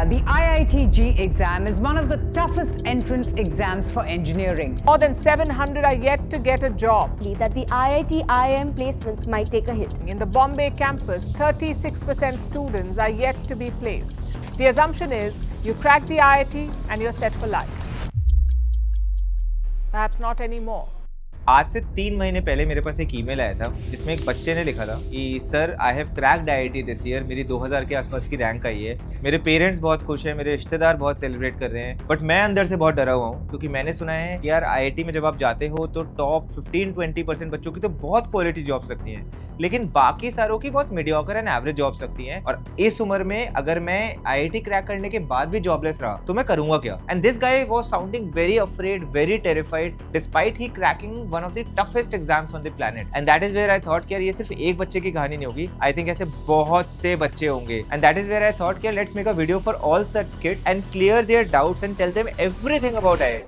the IIT exam is one of the toughest entrance exams for engineering. More than 700 are yet to get a job. That the IIT IIM placements might take a hit. In the Bombay campus, 36% students are yet to be placed. The assumption is you crack the IIT and you're set for life. Perhaps not anymore. आज से 3 महीने पहले मेरे पास एक email आया था जिसमें एक बच्चे ने लिखा था कि sir I have cracked IIT this year, मेरी 2000 के आसपास की रैंक आई है, मेरे पेरेंट्स बहुत खुश हैं, मेरे रिश्तेदार बहुत सेलिब्रेट कर रहे हैं, बट मैं अंदर से बहुत डरा हुआ हूँ क्योंकि मैंने सुना है कि यार आईआईटी में जब आप जाते हो तो टॉप 15-20% बच्चों की तो बहुत क्वालिटी जॉब्स लगती हैं, लेकिन बाकी सारों की बहुत मीडियोकर एंड एवरेज जॉब्स लगती हैं। और इस उम्र में अगर मैं आईआईटी क्रैक करने के बाद भी जॉबलेस रहा तो मैं करूंगा क्या? And this guy was sounding very afraid, very terrified despite he cracking one of the toughest exams on the planet. And that is where I thought कि यार ये सिर्फ एक बच्चे की कहानी नहीं होगी, आई थिंक ऐसे बहुत से बच्चे होंगे। And that is where I thought कि let's make a video for all such kids and clear their doubts and tell them everything about IIT.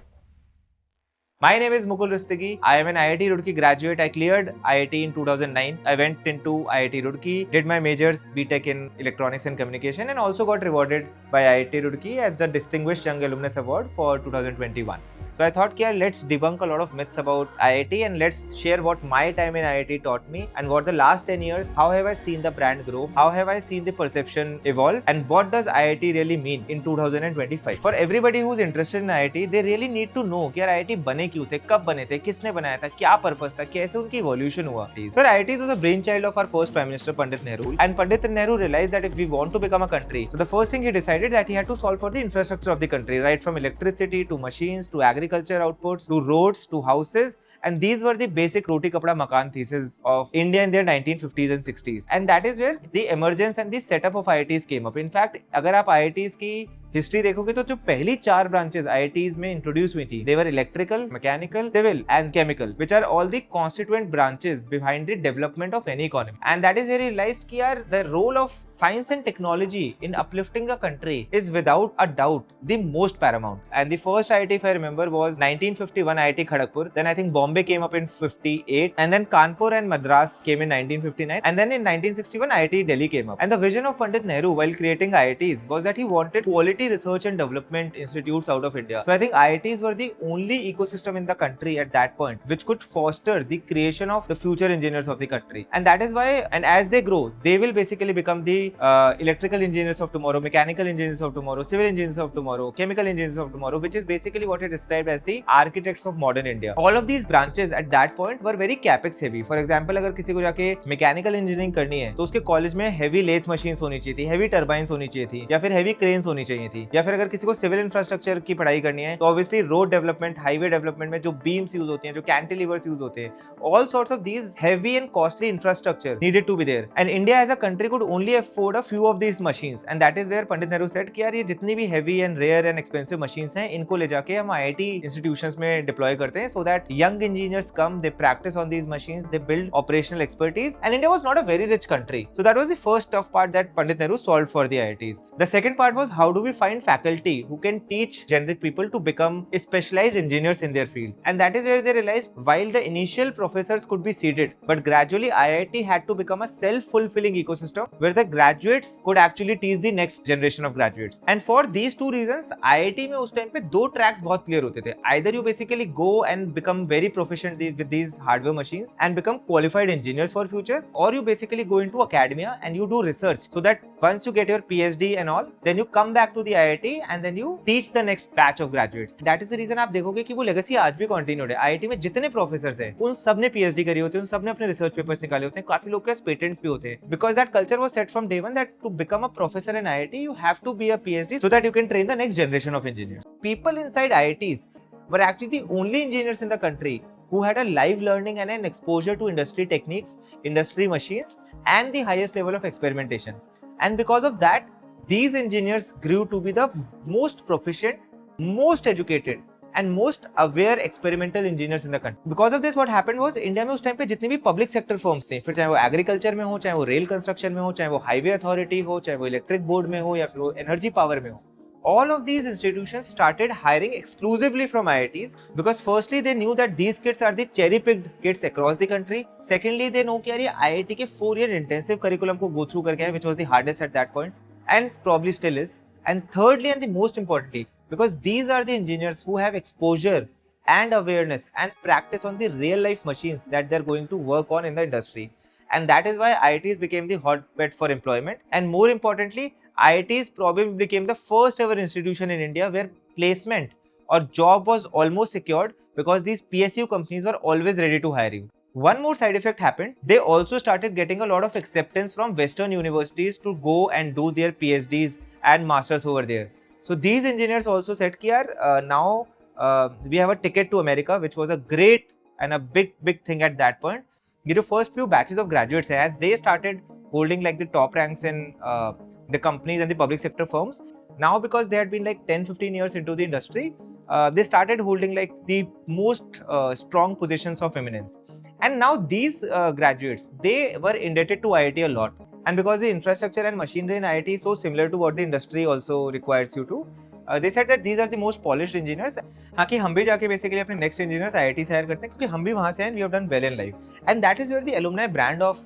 My name is Mukul Rustagi. I am an IIT Roorkee graduate. I cleared IIT in 2009. I went into IIT Roorkee, did my majors BTech in Electronics and Communication, and also got rewarded by IIT Roorkee as the Distinguished Young Alumnus Award for 2021. So I thought, yeah, let's debunk a lot of myths about IIT and let's share what my time in IIT taught me and what the last 10 years, how have I seen the brand grow, how have I seen the perception evolve, and what does IIT really mean in 2025. For everybody who's interested in IIT, they really need to know कि यार IIT बने क्यों थे, कब बने थे, किसने बनाया था, क्या पर्पस था, कैसे उनकी evolution हुआ. So IIT was a brainchild of our first Prime Minister Pandit Nehru, and Pandit Nehru realized that if we want to become a country, so the first thing he decided that he had to solve for the infrastructure of the country, right from electricity to machines to agriculture outputs to roads to houses, and these were the basic roti kapda makan thesis of India in their 1950s and 60s, and that is where the emergence and the setup of IITs came up. In fact, अगर आप IITs की history देखोगे तो जो पहली 4 branches IITs में introduce हुई थी, they were electrical, mechanical, civil and chemical, which are all the constituent branches behind the development of any economy. And that is where he realized कि यार the role of science and technology in uplifting a country is without a doubt the most paramount. And the first IIT, if I remember, was 1951 IIT Kharagpur. Then I think Bombay came up in 58, and then Kanpur and Madras came in 1959, and then in 1961 IIT Delhi came up. And the vision of Pandit Nehru while creating IITs was that he wanted quality research and development institutes out of India. So I think IITs were the only ecosystem in the country at that point which could foster the creation of the future engineers of the country. And that is why, and as they grow, they will basically become the electrical engineers of tomorrow, mechanical engineers of tomorrow, civil engineers of tomorrow, chemical engineers of tomorrow, which is basically what he described as the architects of modern India. All of these branches at that point were very capex heavy. For example, अगर किसी को जाके mechanical engineering करनी है तो उसके college में heavy lathe machines होनी चाहिए थी, heavy turbines होनी चाहिए थी, या फिर heavy cranes होनी चाहिए थी, या फिर अगर किसी को सिविल इंफ्रास्ट्रक्चर की पढ़ाई करनी है तो obviously road development, highway development में जो बीम्स यूज होती हैं, जो कैंटिलीवर्स यूज होते हैं, all sorts of these heavy and costly infrastructure needed to be there, and India as a country could only afford a few of these machines. And that is where Pandit Nehru said कि यार ये जितनी भी heavy and rare and expensive machines हैं इनको ले जाके हम आईआईटी इंस्टीट्यूशंस में डिप्लॉय करते हैं, so that young engineers come, they practice on these machines, they build operational expertise. And India was not a very rich country, so that was the first tough part that Pandit Nehru solved for the IITs. The second part was how do we find faculty who can teach generic people to become specialized engineers in their field. And that is where they realized while the initial professors could be seeded, but gradually IIT had to become a self-fulfilling ecosystem where the graduates could actually teach the next generation of graduates. And for these two reasons, IIT में उस time पे 2 tracks बहुत clear होते थे. Either you basically go and become very proficient with these hardware machines and become qualified engineers for future, or you basically go into academia and you do research so that once you get your PhD and all, then you come back to the IIT and then you teach the next batch of graduates. That is the reason आप देखोगे कि वो legacy आज भी continued है. IIT में जितने professors हैं उन सब ने पीएचडी करी होती है, उन सब ने अपने रिसर्च पेपर्स निकाले होते हैं, काफी लोग के पास पेटेंट्स भी होते हैं, because that culture was set from day one that to become a professor in IIT you have to be a PhD so that you can train the next generation of engineers. People inside IITs were actually the only engineers in the country who had a live learning and an exposure to industry techniques, industry machines, and the highest level of experimentation. And because of that, these engineers grew to be the most proficient, most educated, and most aware experimental engineers in the country. Because of this, what happened was India में उस time पे जितनी भी public sector firms थी, फिर चाहे वो agriculture में हो, चाहे वो rail construction में हो, चाहे वो highway authority हो, चाहे वो electric board में हो, या फिर वो energy power में हो, all of these institutions started hiring exclusively from IITs because firstly they knew that these kids are the cherry picked kids across the country. Secondly, they know कि यार ये IIT के 4-year intensive curriculum को go through करके आए, which was the hardest at that point and probably still is. And thirdly, and the most importantly, because these are the engineers who have exposure and awareness and practice on the real life machines that they're going to work on in the industry. And that is why IITs became the hotbed for employment. And more importantly, IITs probably became the first ever institution in India where placement or job was almost secured because these PSU companies were always ready to hire you. One more side effect happened. They also started getting a lot of acceptance from Western universities to go and do their PhDs and masters over there. So these engineers also said, now we have a ticket to America, which was a great and a big thing at that point. The first few batches of graduates, as they started holding like the top ranks in the companies and the public sector firms, now because they had been like 10-15 years into the industry, they started holding like the most strong positions of eminence. And now these graduates, they were indebted to IIT a lot. And because the infrastructure and machinery in IIT is so similar to what the industry also requires you to, they said that these are the most polished engineers. हाँ कि हम भी जाके basically अपने next engineers IIT से hire करते हैं क्योंकि हम भी वहाँ से हैं and we have done well in life. And that is where the alumni brand of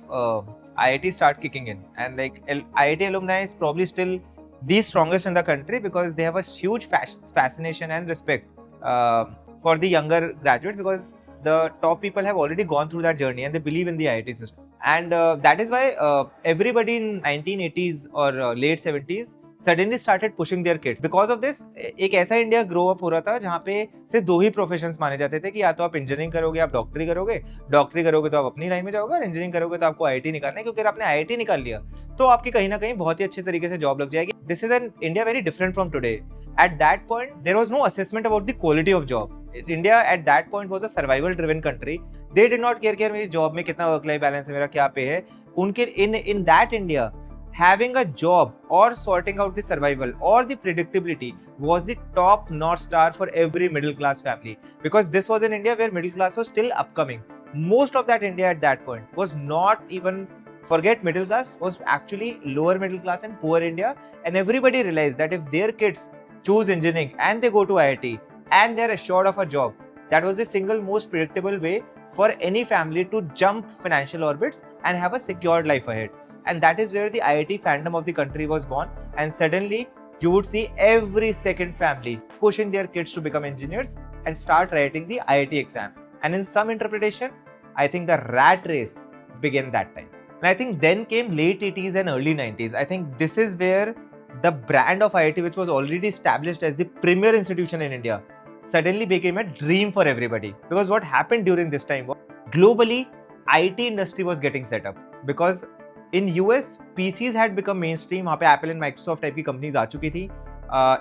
IIT start kicking in. And like IIT alumni is probably still the strongest in the country because they have a huge fascination and respect for the younger graduate, because the top people have already gone through that journey and they believe in the IIT system. And that is why everybody in 1980s or late 70s suddenly started pushing their kids. Because of this, एक ऐसा India grow up हो रहा था जहाँ पे सिर्फ दो ही professions माने जाते थे कि या तो आप इंजीनियरिंग करोगे, आप डॉक्टरी करोगे तो आप अपनी लाइन में जाओगे, और इंजीनियरिंग करोगे तो आपको आईआईटी निकालना है, क्योंकि अगर आपने आईआईटी निकाल लिया तो आपकी कहीं ना कहीं बहुत ही अच्छे तरीके से जॉब लग जाएगी. This is an India very different from today. At that point, there was no assessment about the quality of job. India at that point was a survival-driven country. They did not care मेरी job में कितना work-life balance है, मेरा क्या pay है. उनके in that India, having a job or sorting out the survival or the predictability was the top North Star for every middle-class family. Because this was an India where middle class was still upcoming. Most of that India at that point was not even, forget middle class, was actually lower middle class and poor India. And everybody realized that if their kids choose engineering and they go to IIT and they're assured of a job, that was the single most predictable way for any family to jump financial orbits and have a secured life ahead. And that is where the IIT fandom of the country was born. And suddenly you would see every second family pushing their kids to become engineers and start writing the IIT exam. And in some interpretation, I think the rat race began that time. And I think then came late 80s and early 90s. I think this is where the brand of IIT, which was already established as the premier institution in India, suddenly became a dream for everybody. Because what happened during this time was, globally, IT industry was getting set up. Because in US, PCs had become mainstream. वहाँ पे Apple and Microsoft type की companies आ चुकी थी.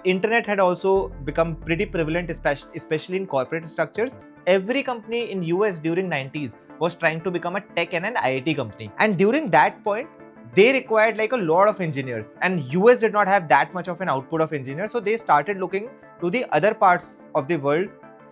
Internet had also become pretty prevalent, especially in corporate structures. Every company in US during 90s was trying to become a tech and an IIT company. And during that point, they required like a lot of engineers, and US did not have that much of an output of engineers, so they started looking to the other parts of the world.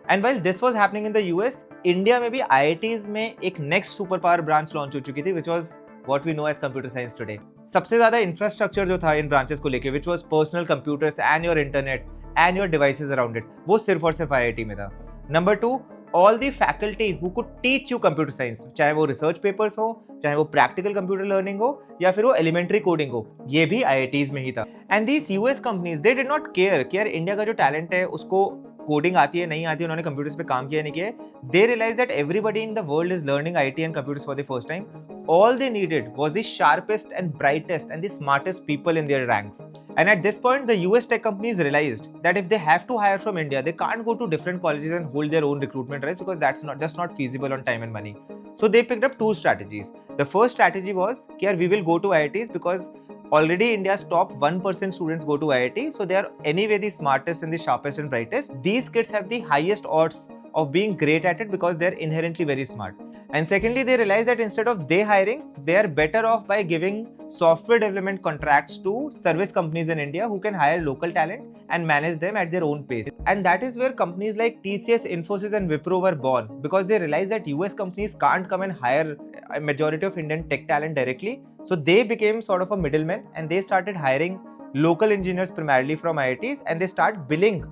And while this was happening in the US, India में भी IITs में एक next superpower branch launch हो चुकी थी, which was what we know as computer science today. सबसे ज़्यादा infrastructure जो था इन branches को लेके, which was personal computers and your internet and your devices around it, वो सिर्फ और सिर्फ IIT में था. Number 2, all the faculty who could teach you computer science, चाहे वो research papers हो, चाहे वो practical computer learning हो, या फिर वो elementary coding हो, ये भी IITs में ही था. And these US companies, they did not care कि यार इंडिया का जो talent है उसको कोडिंग आती है नहीं आती है, उन्होंने कंप्यूटर्स पे काम किया नहीं किया. They realized that everybody in the world is learning IT and computers for the first time. All they needed was the sharpest and brightest and the smartest people in their ranks. And at this point, the US tech companies realized that if they have to hire from India, they can't go to different colleges and hold their own recruitment drives, because that's not feasible on time and money. So they picked up two strategies. The first strategy was, we will go to IITs because already India's top 1% students go to IIT, so they are anyway the smartest and the sharpest and brightest. These kids have the highest odds of being great at it because they are inherently very smart. And secondly, they realize that instead of they hiring, they are better off by giving software development contracts to service companies in India who can hire local talent and manage them at their own pace. And that is where companies like TCS, Infosys and Wipro were born, because they realized that US companies can't come and hire a majority of Indian tech talent directly. So they became sort of a middleman, and they started hiring local engineers primarily from IITs, and they start billing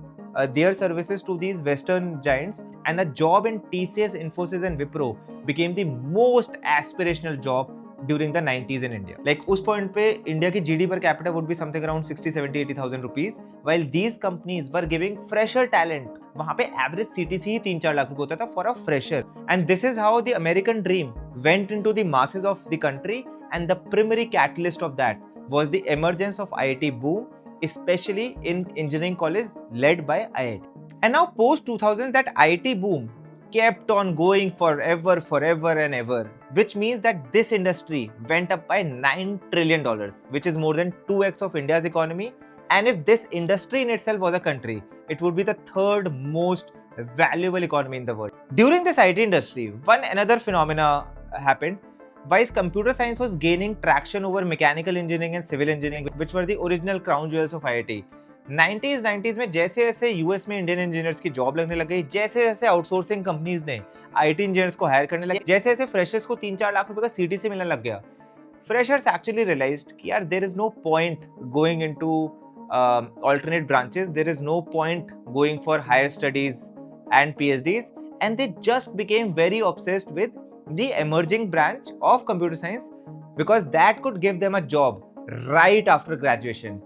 their services to these Western giants. And the job in TCS, Infosys and Wipro became the most aspirational job during the 90s in India. Like उस point पे India की GDP per capita would be something around 60, 70, 80,000 rupees, while these companies were giving fresher talent. वहाँ पे average CTC ही 3-4 लाख रुपए होता था for a fresher. And this is how the American dream went into the masses of the country, and the primary catalyst of that was the emergence of IIT boom, especially in engineering college led by IIT. And now post 2000s, that IIT boom kept on going forever and ever, which means that this industry went up by $9 trillion, which is more than 2x of India's economy. And if this industry in itself was a country, it would be the third most valuable economy in the world. During this IT industry, another phenomena happened. While computer science was gaining traction over mechanical engineering and civil engineering, which were the original crown jewels of IIT, 90s में जैसे जैसे US में Indian engineers की job लगने लग गई, जैसे जैसे आउटसोर्सिंग कंपनीज ने आईटी इंजीनियर्स को हायर करने लगे, जैसे जैसे फ्रेशर्स को 3-4 लाख रुपए का सीटीसी मिलने लग गया, फ्रेशर्स एक्चुअली रियलाइज्ड कि यार there is no point going into alternate branches, there is no point going for higher studies and PhDs, and they just became very obsessed with the emerging branch of computer science because that could give them a job right after graduation.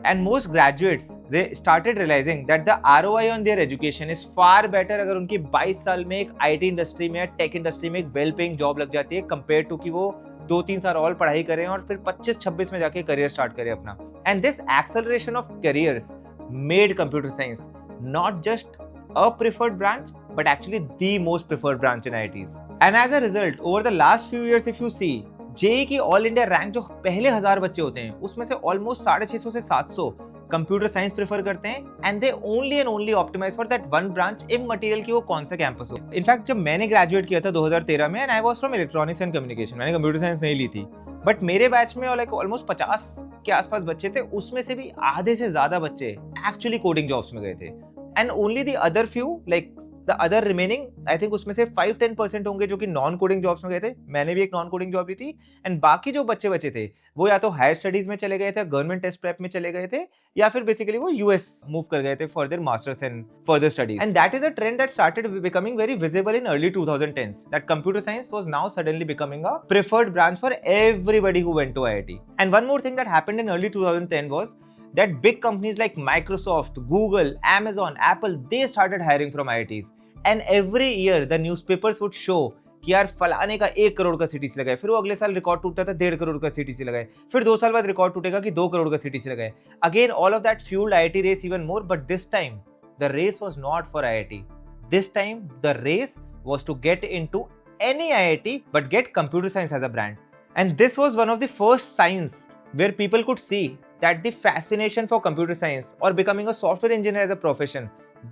And most graduates started realizing that the ROI on their education is far better अगर उनकी 22 साल में एक IT industry में, tech industry में एक well paying job लग जाती है कंपेयर टू कि वो 2-3 साल और पढ़ाई करें और फिर 25-26 में जाके करियर स्टार्ट करें अपना. And this acceleration of careers made computer science not just a preferred branch, but actually the most preferred branch in IITs. And as a result, over the last few years, if you see, JEE की all India rank जो पहले 1000 बच्चे होते हैं उसमें से almost 650 से 700 computer science prefer करते हैं, and they only and only optimize for that one branch immaterial की वो कौन सा कैंपस हो. इनफैक्ट जब मैंने ग्रेजुएट किया था 2013 में, and I was from electronics and communication, मैंने कंप्यूटर साइंस नहीं ली थी, बट मेरे बैच में लाइक ऑलमोस्ट 50 के आसपास बच्चे थे, उसमें से भी आधे से ज्यादा बच्चे एक्चुअली कोडिंग जॉब्स में गए थे. And only the other few, like the other remaining, I think उसमें से 5-10% होंगे जो कि नॉन कोडिंग जॉब्स में गए थे. मैंने भी एक नॉन कोडिंग जॉब ली थी, एंड बाकी जो बच्चे बचे थे वो या तो हायर स्टडीज में चले गए थे, गवर्नमेंट टेस्ट प्रेप में चले गए थे, या फिर बेसिकली वो यूएस मूव कर गए थे for their masters and further studies. And that is a trend that started becoming very visible in early 2010s, that computer science was now suddenly becoming a preferred branch for everybody who went to IIT. And one more thing that happened in early 2010 was that big companies like Microsoft, Google, Amazon, Apple, they started hiring from IITs. And every year the newspapers would show कि यार फलाने का 1 करोड़ का CTC लगाए, फिर वो अगले साल रिकॉर्ड टूटता था 1.5 करोड़ का सीटीसी लगाए, फिर 2 साल बाद रिकॉर्ड टूटेगा कि 2 करोड़ का सीटीसी लगाए. Again, all of that fueled IIT race even more, but this time the race was not for IIT. This time the race was to get into any IIT but get computer science as a brand. And this was one of the first signs where people could see that the fascination for computer science or becoming a software engineer as a profession,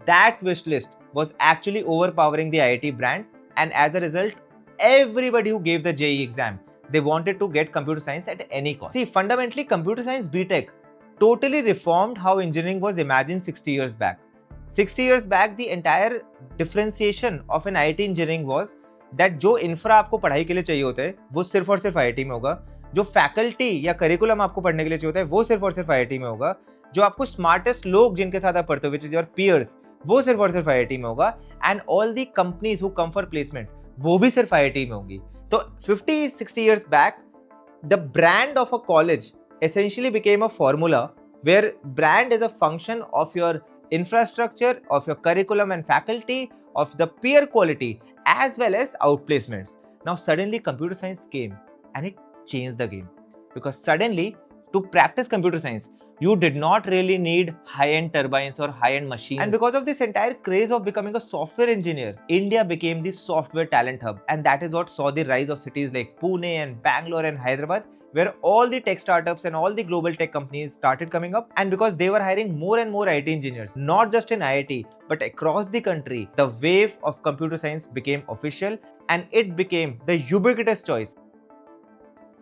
that wish list was actually overpowering the IIT brand. And as a result, everybody who gave the JEE exam, they wanted to get computer science at any cost. See, fundamentally, computer science BTech totally reformed how engineering was imagined 60 years back. 60 years back, the entire differentiation of an IIT engineering was that जो infra आपको पढ़ाई के लिए चाहिए होता है वो सिर्फ और सिर्फ IIT में होगा, जो फैकल्टी या करिकुलम आपको पढ़ने के लिए चाहिए होता है वो सिर्फ और सिर्फ IIT में होगा, जो आपको स्मार्टेस्ट लोग जिनके साथ आप पढ़ते हो विच इज योर पीयर्स वो सिर्फ और सिर्फ IIT में होगा, and all the companies who come for placement वो भी सिर्फ IIT में होंगी. तो 50-60 years back, the brand of a college essentially became a formula where brand is a function of your infrastructure, of your curriculum and faculty, of the peer quality as well as outplacements. Now suddenly computer science came and it changed the game, because suddenly to practice computer science you did not really need high-end turbines or high-end machines. And because of this entire craze of becoming a software engineer, India became the software talent hub, and that is what saw the rise of cities like Pune and Bangalore and Hyderabad, where all the tech startups and all the global tech companies started coming up. And because they were hiring more and more IT engineers, not just in IIT but across the country, the wave of computer science became official, and it became the ubiquitous choice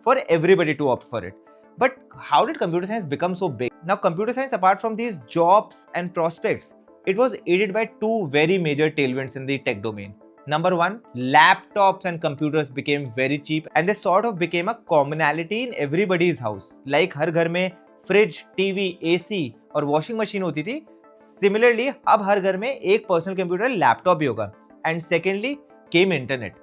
for everybody to opt for it. But how did computer science become so big? Now, computer science, apart from these jobs and prospects, it was aided by two very major tailwinds in the tech domain. Number one, laptops and computers became very cheap, and they sort of became a commonality in everybody's house. Like हर घर में fridge, TV, AC और washing machine होती थी. Similarly, अब हर घर में एक personal computer, laptop भी होगा. And secondly, came internet.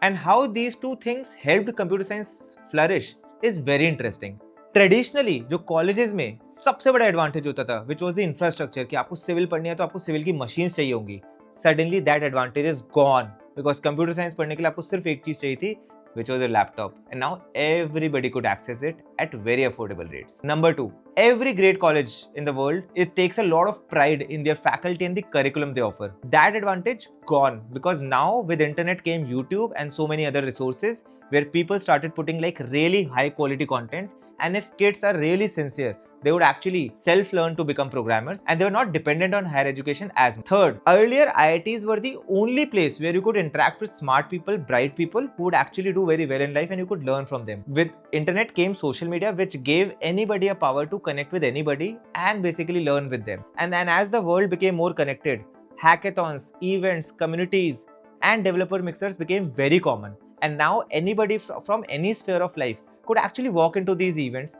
And how these two things helped computer science flourish is very interesting. Traditionally, जो colleges में सबसे बड़ा advantage होता था, which was the infrastructure, कि आपको civil पढ़नी है तो आपको civil की machines चाहिए होंगी. Suddenly that advantage is gone because computer science पढ़ने के लिए आपको सिर्फ एक चीज चाहिए थी, which was a laptop, and now everybody could access it at very affordable rates. Number 2, every great college in the world, it takes a lot of pride in their faculty and the curriculum they offer. That advantage gone because now with internet came YouTube and so many other resources where people started putting like really high quality content, and if kids are really sincere, they would actually self-learn to become programmers and they were not dependent on higher education as much. Third, earlier IITs were the only place where you could interact with smart people, bright people who would actually do very well in life and you could learn from them. With internet came social media, which gave anybody a power to connect with anybody and basically learn with them. And then as the world became more connected, hackathons, events, communities and developer mixers became very common. And now anybody from any sphere of life could actually walk into these events,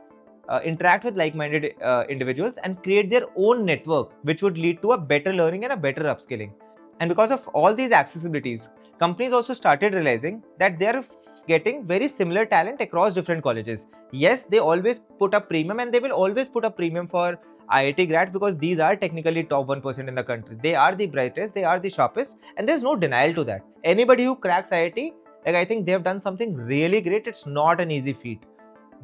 interact with like-minded individuals and create their own network, which would lead to a better learning and a better upskilling. And because of all these accessibilities, companies also started realizing that they're getting very similar talent across different colleges. Yes, they always put a premium and they will always put a premium for IIT grads because these are technically top 1% in the country. They are the brightest, they are the sharpest, and there's no denial to that. Anybody who cracks IIT, like I think they've done something really great. It's not an easy feat.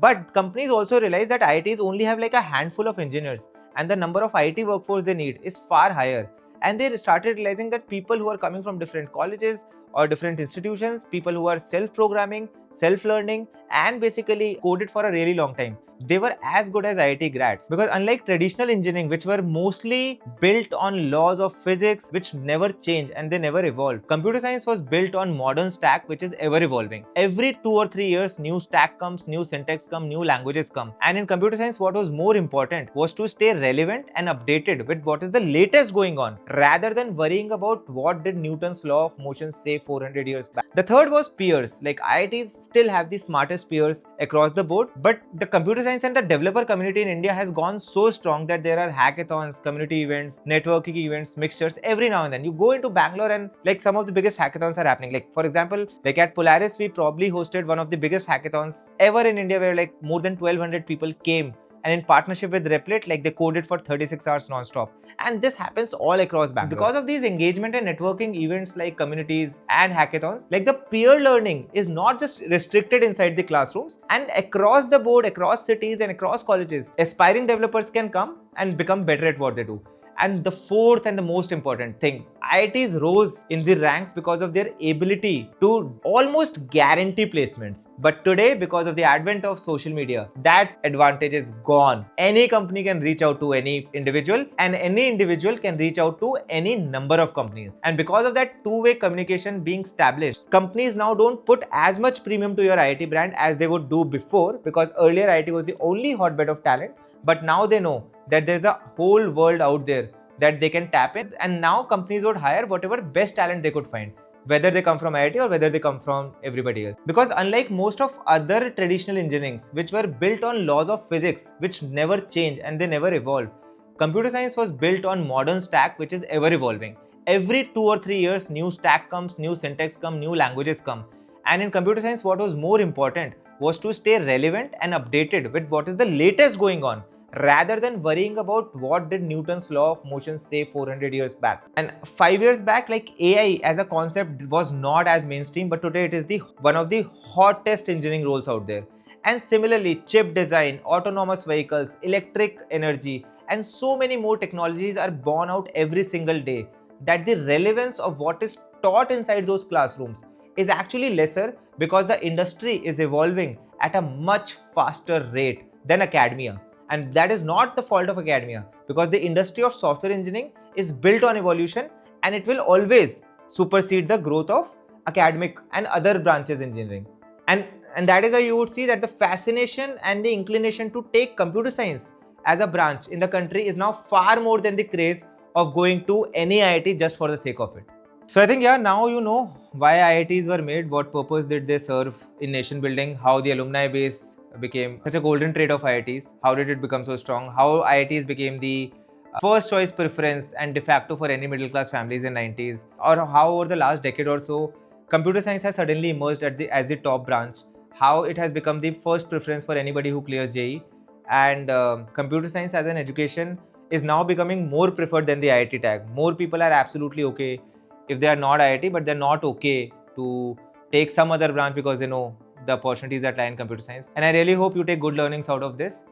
But companies also realize that IITs only have like a handful of engineers and the number of IT workforce they need is far higher. And they started realizing that people who are coming from different colleges or different institutions, people who are self-programming, self-learning and basically coded for a really long time, they were as good as IIT grads. Because unlike traditional engineering, which were mostly built on laws of physics, which never change and they never evolve, computer science was built on modern stack, which is ever evolving. Every 2 or 3 years, new stack comes, new syntax come, new languages come. And in computer science, what was more important was to stay relevant and updated with what is the latest going on, rather than worrying about what did Newton's law of motion say 400 years back. The third was peers. Like IITs still have the smartest peers across the board, but the computer science and the developer community in India has gone so strong that there are hackathons, community events, networking events, mixtures every now and then. You go into Bangalore and like some of the biggest hackathons are happening. Like for example, like at Polaris, we probably hosted one of the biggest hackathons ever in India where like more than 1200 people came. And in partnership with Replit, like they coded for 36 hours non-stop. And this happens all across Bangalore. Because of these engagement and networking events like communities and hackathons, like the peer learning is not just restricted inside the classrooms, and across the board, across cities and across colleges, aspiring developers can come and become better at what they do. And the fourth and the most important thing, IITs rose in the ranks because of their ability to almost guarantee placements. But today, because of the advent of social media, that advantage is gone. Any company can reach out to any individual and any individual can reach out to any number of companies. And because of that two-way communication being established, companies now don't put as much premium to your IIT brand as they would do before, because earlier IIT was the only hotbed of talent. But now they know that there's a whole world out there that they can tap in, and now companies would hire whatever best talent they could find, whether they come from IIT or whether they come from everybody else. Because unlike most of other traditional engineerings, which were built on laws of physics, which never change and they never evolve, computer science was built on modern stack, which is ever evolving. Every 2 or 3 years, new stack comes, new syntax come, new languages come. And in computer science, what was more important was to stay relevant and updated with what is the latest going on, rather than worrying about what did Newton's law of motion say 400 years back. And 5 years back, like AI as a concept was not as mainstream, but today it is one of the hottest engineering roles out there. And similarly, chip design, autonomous vehicles, electric energy, and so many more technologies are born out every single day, that the relevance of what is taught inside those classrooms is actually lesser because the industry is evolving at a much faster rate than academia. And that is not the fault of academia, because the industry of software engineering is built on evolution and it will always supersede the growth of academic and other branches in engineering. And that is why you would see that the fascination and the inclination to take computer science as a branch in the country is now far more than the craze of going to any IIT just for the sake of it. So I think, yeah, now you know why IITs were made, what purpose did they serve in nation building, how the alumni base became such a golden trait of IITs, how did it become so strong, how IITs became the first choice preference and de facto for any middle class families in 90s, or how over the last decade or so, computer science has suddenly emerged as the top branch, how it has become the first preference for anybody who clears JEE, and computer science as an education is now becoming more preferred than the IIT tag. More people are absolutely okay if they are not IIT, but they're not okay to take some other branch because they know the opportunities that lie in computer science. And I really hope you take good learnings out of this.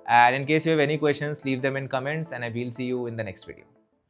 And in case you have any questions, leave them in comments, and I will see you in the next video.